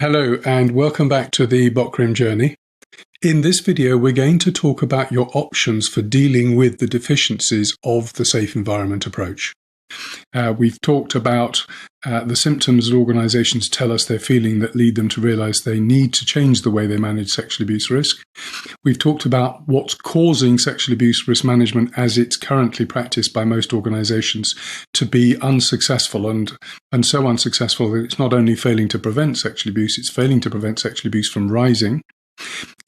Hello and welcome back to the BOKRIM journey. In this video, we're going to talk about your options for dealing with the deficiencies of the safe environment approach. We've talked about the symptoms that organizations tell us they're feeling that lead them to realize they need to change the way they manage sexual abuse risk. We've talked about what's causing sexual abuse risk management as it's currently practiced by most organizations to be unsuccessful and so unsuccessful that it's not only failing to prevent sexual abuse, it's failing to prevent sexual abuse from rising.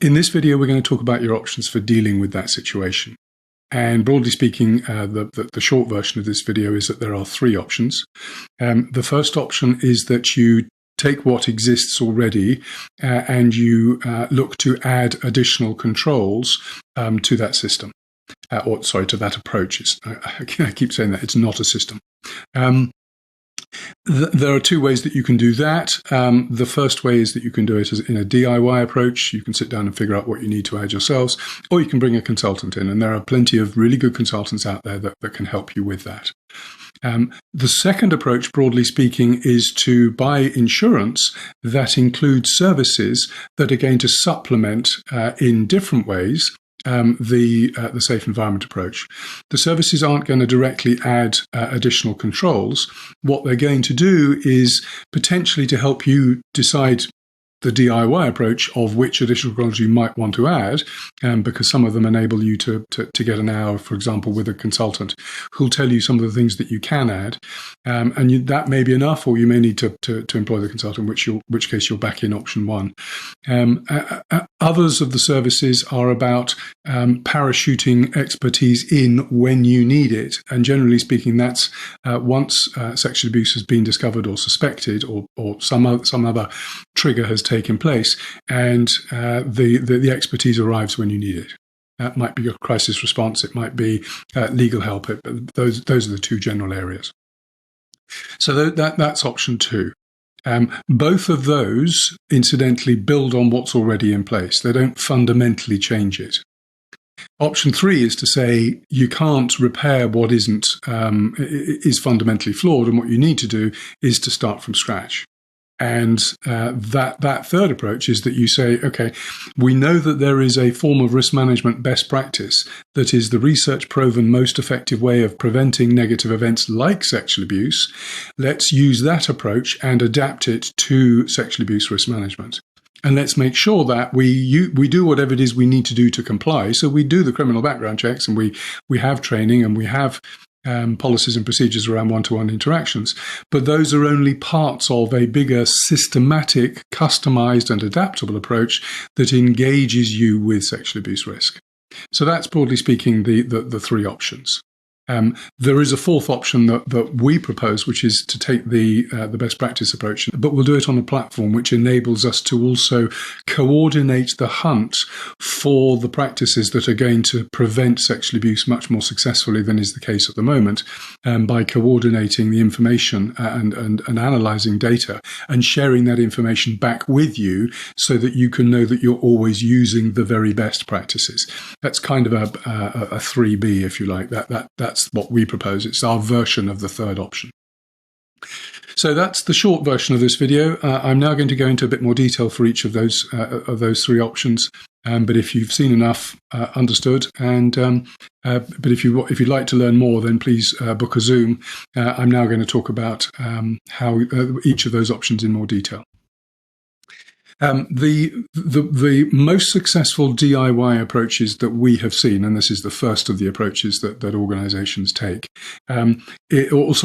In this video, we're going to talk about your options for dealing with that situation. And broadly speaking, the short version of this video is that there are three options. The first option is that you take what exists already and you look to add additional controls to that system. To that approach. I keep saying that, it's not a system. There are two ways that you can do that. The first way is that you can do it in a DIY approach. You can sit down and figure out what you need to add yourselves, or you can bring a consultant in, and there are plenty of really good consultants out there that can help you with that. The second approach, broadly speaking, is to buy insurance that includes services that are going to supplement in different ways the safe environment approach. The services aren't going to directly add additional controls. What they're going to do is potentially to help you decide the DIY approach of which additional controls you might want to add, because some of them enable you to get an hour, for example, with a consultant who'll tell you some of the things that you can add, and that may be enough, or you may need to employ the consultant, which case you're back in option one. Others of the services are about parachuting expertise in when you need it, and generally speaking, that's once sexual abuse has been discovered or suspected, or some other trigger has taken place, and the expertise arrives when you need it. That might be your crisis response, it might be legal help. Those are the two general areas. So that's option two. Both of those, incidentally, build on what's already in place. They don't fundamentally change it. Option three is to say you can't repair what is fundamentally flawed, and what you need to do is to start from scratch. And that third approach is that you say, okay, we know that there is a form of risk management best practice that is the research-proven most effective way of preventing negative events like sexual abuse. Let's use that approach and adapt it to sexual abuse risk management. And let's make sure that we do whatever it is we need to do to comply. So we do the criminal background checks, and we have training, and we have policies and procedures around one-to-one interactions, but those are only parts of a bigger, systematic, customized and adaptable approach that engages you with sexual abuse risk. So that's, broadly speaking, the three options. There is a fourth option that we propose, which is to take the best practice approach, but we'll do it on a platform which enables us to also coordinate the hunt for the practices that are going to prevent sexual abuse much more successfully than is the case at the moment, by coordinating the information and analysing data and sharing that information back with you so that you can know that you're always using the very best practices. That's kind of a 3B, if you like. That's what we propose. It's our version of the third option. So that's the short version of this video. I'm now going to go into a bit more detail for each of those three options. But if you've seen enough, understood, and but if you'd like to learn more, then please book a Zoom. I'm now going to talk about how each of those options in more detail. The most successful DIY approaches that we have seen, and this is the first of the approaches that organizations take, it's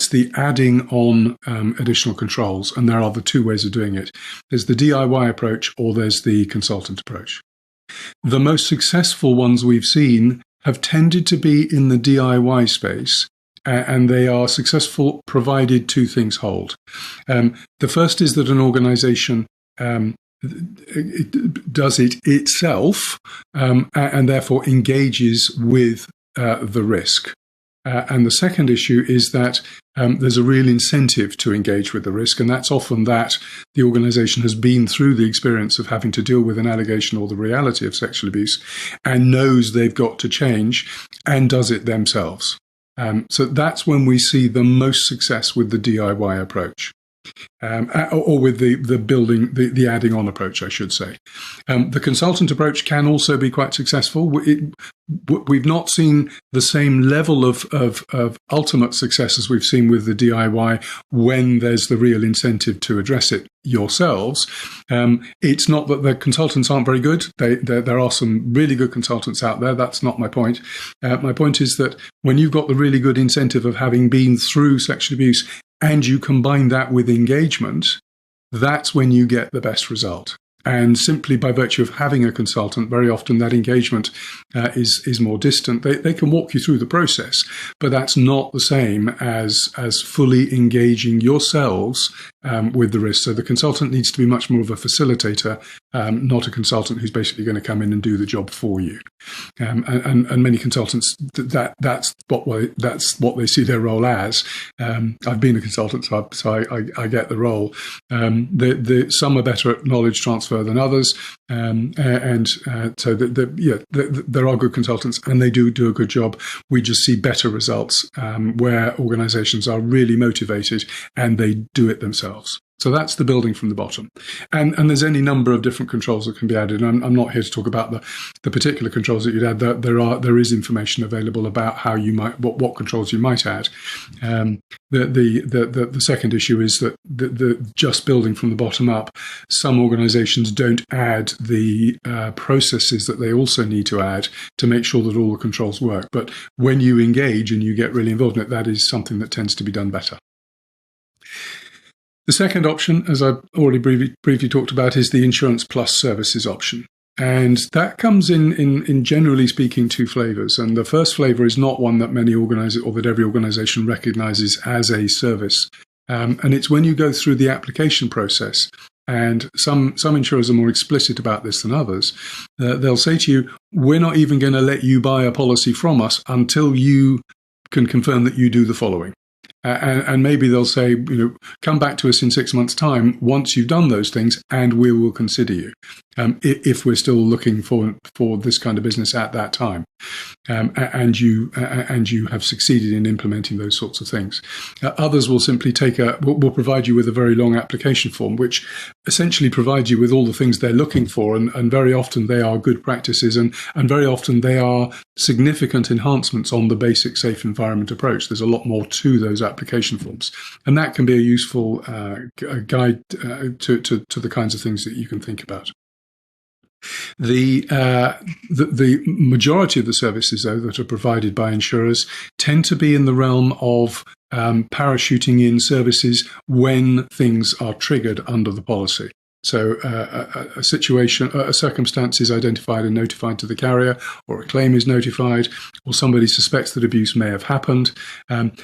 the adding on additional controls, and there are the two ways of doing it. There's the DIY approach, or there's the consultant approach. The most successful ones we've seen have tended to be in the DIY space, and they are successful provided two things hold. The first is that an organization does it itself and therefore engages with the risk. And the second issue is that there's a real incentive to engage with the risk, and that's often that the organization has been through the experience of having to deal with an allegation or the reality of sexual abuse and knows they've got to change and does it themselves. So that's when we see the most success with the DIY approach. or with the building, the adding on approach, I should say. The consultant approach can also be quite successful. We've not seen the same level of ultimate success as we've seen with the DIY when there's the real incentive to address it yourselves. It's not that the consultants aren't very good. There are some really good consultants out there. That's not my point. My point is that when you've got the really good incentive of having been through sexual abuse and you combine that with engagement, that's when you get the best result. And simply by virtue of having a consultant, very often that engagement is more distant. They can walk you through the process, but that's not the same as fully engaging yourselves with the risk. So the consultant needs to be much more of a facilitator, not a consultant who's basically going to come in and do the job for you. And many consultants, that's what they see their role as. I've been a consultant, so I get the role. Some are better at knowledge transfer than others, so there are good consultants and they do a good job. We just see better results where organisations are really motivated and they do it themselves. So that's the building from the bottom. And there's any number of different controls that can be added. I'm not here to talk about the particular controls that you'd add. There is information available about how you might, what controls you might add. The second issue is that the just building from the bottom up, some organizations don't add the processes that they also need to add to make sure that all the controls work. But when you engage and you get really involved in it, that is something that tends to be done better. The second option, as I've already briefly talked about, is the insurance plus services option. And that comes in generally speaking, two flavors. And the first flavor is not one that many organizations or that every organization recognizes as a service. And it's when you go through the application process. And some insurers are more explicit about this than others. They'll say to you, we're not even going to let you buy a policy from us until you can confirm that you do the following. And maybe they'll say, come back to us in 6 months' time once you've done those things, and we will consider you if we're still looking for this kind of business at that time, and you have succeeded in implementing those sorts of things. Others will simply will provide you with a very long application form, which essentially provides you with all the things they're looking for, and very often they are good practices, and very often they are significant enhancements on the basic safe environment approach. There's a lot more to those application forms, and that can be a useful guide to the kinds of things that you can think about. The majority of the services, though, that are provided by insurers tend to be in the realm of parachuting in services when things are triggered under the policy. So a circumstance is identified and notified to the carrier, or a claim is notified, or somebody suspects that abuse may have happened.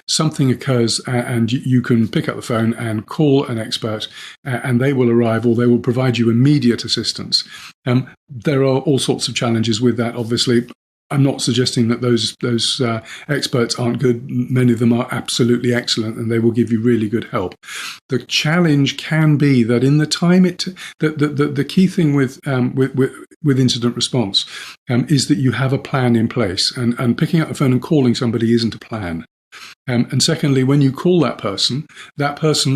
Something occurs and you can pick up the phone and call an expert, and they will arrive, or they will provide you immediate assistance. There are all sorts of challenges with that, obviously. I'm not suggesting that those experts aren't good. Many of them are absolutely excellent, and they will give you really good help. The challenge can be that in the time the key thing with incident response is that you have a plan in place, and picking up the phone and calling somebody isn't a plan. And secondly, when you call that person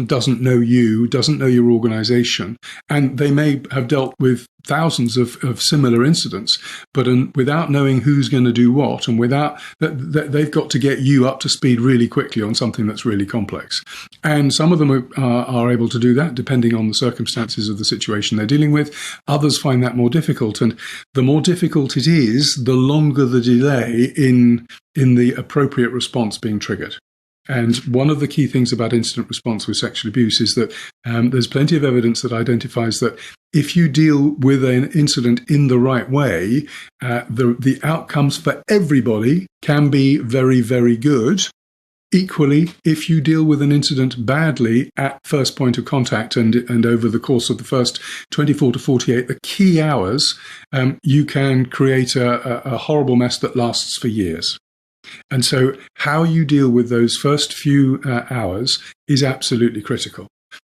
doesn't know you, doesn't know your organization, and they may have dealt with thousands of similar incidents, but without knowing who's going to do what, and without they've got to get you up to speed really quickly on something that's really complex. And some of them are able to do that depending on the circumstances of the situation they're dealing with. Others find that more difficult, and the more difficult it is, the longer the delay in the appropriate response being triggered. And one of the key things about incident response with sexual abuse is that there's plenty of evidence that identifies that if you deal with an incident in the right way, the outcomes for everybody can be very, very good. Equally, if you deal with an incident badly at first point of contact and over the course of the first 24 to 48, the key hours, you can create a horrible mess that lasts for years. And so how you deal with those first few hours is absolutely critical.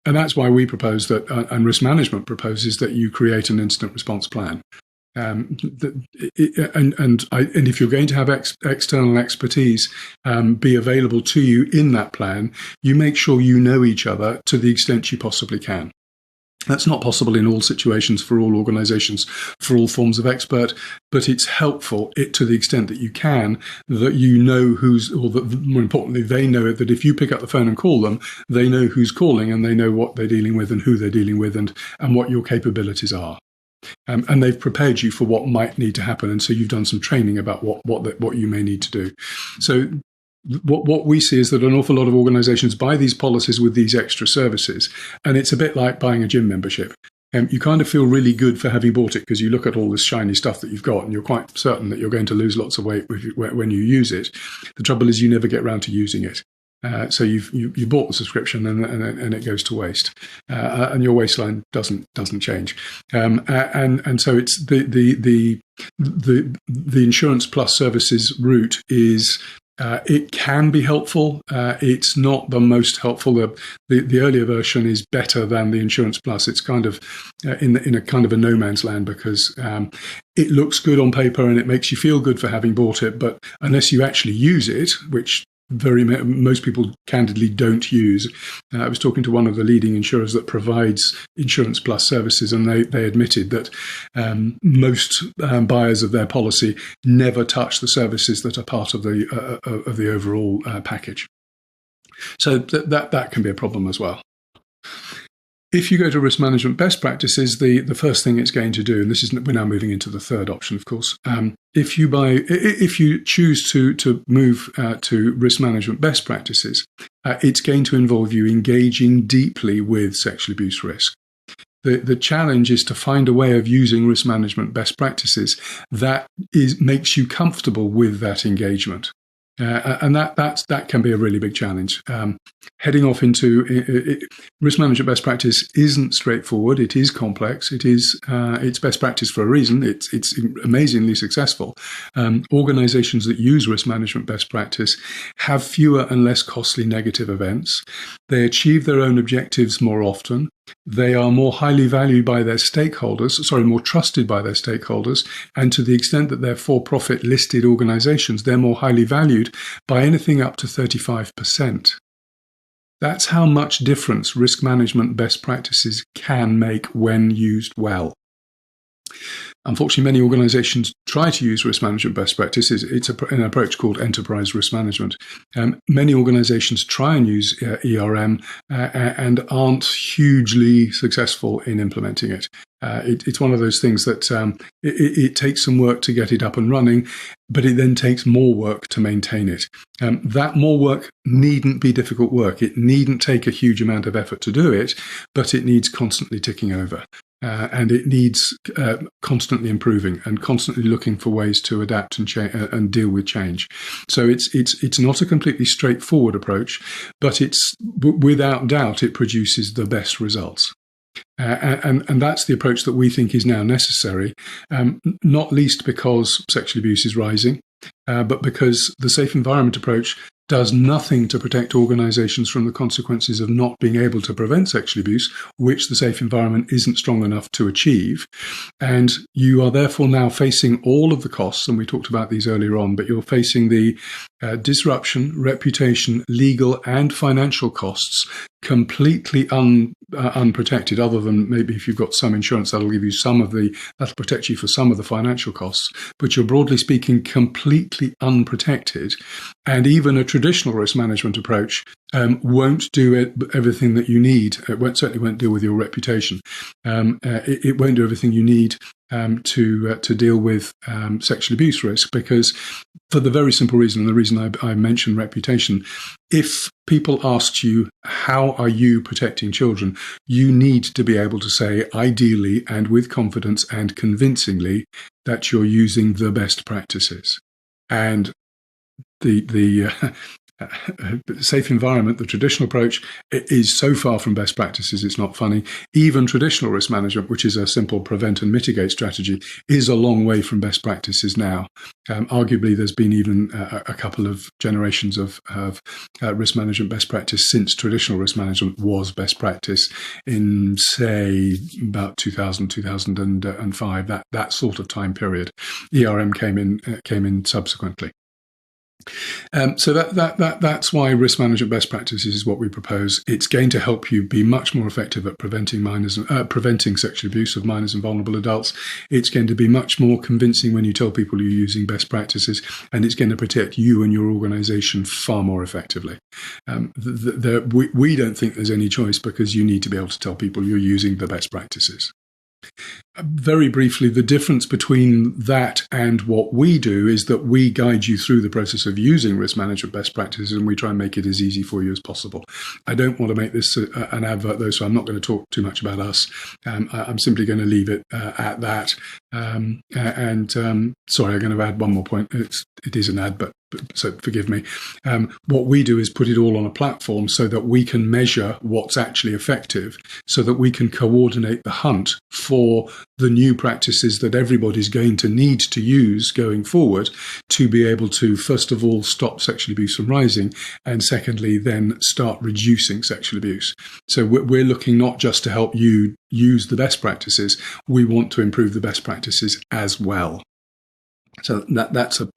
And that's why we propose that, and risk management proposes that you create an incident response plan. And if you're going to have external expertise be available to you in that plan, you make sure you know each other to the extent you possibly can. That's not possible in all situations for all organizations, for all forms of expert, but it's helpful to the extent that you can, that you know who's, or that more importantly, they know it, that if you pick up the phone and call them, they know who's calling and they know what they're dealing with and who they're dealing with and what your capabilities are. And they've prepared you for what might need to happen. And so you've done some training about what you may need to do. So what we see is that an awful lot of organizations buy these policies with these extra services. And it's a bit like buying a gym membership. You kind of feel really good for having bought it because you look at all this shiny stuff that you've got and you're quite certain that you're going to lose lots of weight when you use it. The trouble is you never get around to using it. So you bought the subscription and it goes to waste, and your waistline doesn't change, and so it's the Insurance Plus services route is. It can be helpful. It's not the most helpful. The earlier version is better than the Insurance Plus. It's kind of in a kind of a no man's land because it looks good on paper and it makes you feel good for having bought it. But unless you actually use it, which most people candidly don't use. I was talking to one of the leading insurers that provides Insurance Plus services, and they admitted that most buyers of their policy never touch the services that are part of the overall package. So that can be a problem as well. If you go to risk management best practices, the first thing it's going to do, and we're now moving into the third option, of course. If you choose to move to risk management best practices, it's going to involve you engaging deeply with sexual abuse risk. The challenge is to find a way of using risk management best practices that makes you comfortable with that engagement. And that can be a really big challenge. Heading off into risk management best practice isn't straightforward. It is complex. It's best practice for a reason. It's amazingly successful. Organizations that use risk management best practice have fewer and less costly negative events. They achieve their own objectives more often. They are more highly valued by their stakeholders, more trusted by their stakeholders, and to the extent that they're for-profit listed organizations, they're more highly valued by anything up to 35%. That's how much difference risk management best practices can make when used well. Unfortunately, many organizations try to use risk management best practices. It's an approach called enterprise risk management. Many organizations try and use ERM and aren't hugely successful in implementing it. It's one of those things that it takes some work to get it up and running, but it then takes more work to maintain it. That more work needn't be difficult work. It needn't take a huge amount of effort to do it, but it needs constantly ticking over. And it needs constantly improving and constantly looking for ways to adapt and deal with change. So it's not a completely straightforward approach, but it's without doubt it produces the best results. And that's the approach that we think is now necessary, not least because sexual abuse is rising, but because the safe environment approach does nothing to protect organizations from the consequences of not being able to prevent sexual abuse, which the safe environment isn't strong enough to achieve. And you are therefore now facing all of the costs, and we talked about these earlier on, but you're facing the disruption, reputation, legal and financial costs completely unprotected, other than maybe if you've got some insurance that'll protect you for some of the financial costs, but you're broadly speaking completely unprotected. And even a traditional risk management approach won't do everything that you need. It certainly won't deal with your reputation. It won't do everything you need to deal with sexual abuse risk, because for the very simple reason, and the reason I mentioned reputation, if people ask you, how are you protecting children, you need to be able to say, ideally and with confidence and convincingly, that you're using the best practices. And the safe environment, the traditional approach, is so far from best practices, it's not funny. Even traditional risk management, which is a simple prevent and mitigate strategy, is a long way from best practices now. Arguably, there's been even a couple of generations of risk management best practice since traditional risk management was best practice in, say, about 2000, 2005, that sort of time period. ERM came in subsequently. So that's why risk management best practices is what we propose. It's going to help you be much more effective at preventing sexual abuse of minors and vulnerable adults. It's going to be much more convincing when you tell people you're using best practices, and it's going to protect you and your organisation far more effectively. We don't think there's any choice, because you need to be able to tell people you're using the best practices. Very briefly, the difference between that and what we do is that we guide you through the process of using risk management best practices, and we try and make it as easy for you as possible. I don't want to make this an advert, though, so I'm not going to talk too much about us. I'm simply going to leave it at that. Sorry, I'm going to add one more point. It is an ad, but so forgive me. What we do is put it all on a platform so that we can measure what's actually effective, so that we can coordinate the hunt for the new practices that everybody's going to need to use going forward to be able to, first of all, stop sexual abuse from rising, and secondly, then start reducing sexual abuse. So we're looking not just to help you use the best practices, we want to improve the best practices as well. So that's an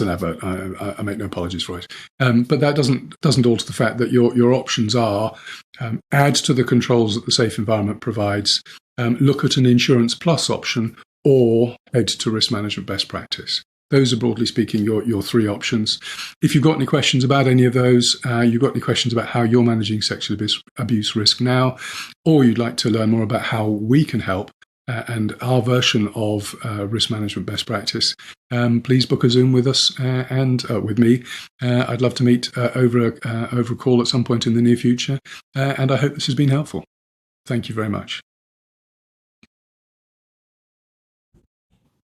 advert. I make no apologies for it. But that doesn't alter the fact that your options are add to the controls that the safe environment provides, look at an insurance plus option, or head to risk management best practice. Those are, broadly speaking, your three options. If you've got any questions about any of those, you've got any questions about how you're managing sexual abuse risk now, or you'd like to learn more about how we can help, and our version of risk management best practice, please book a Zoom with us and with me. I'd love to meet over a call at some point in the near future, and I hope this has been helpful. Thank you very much.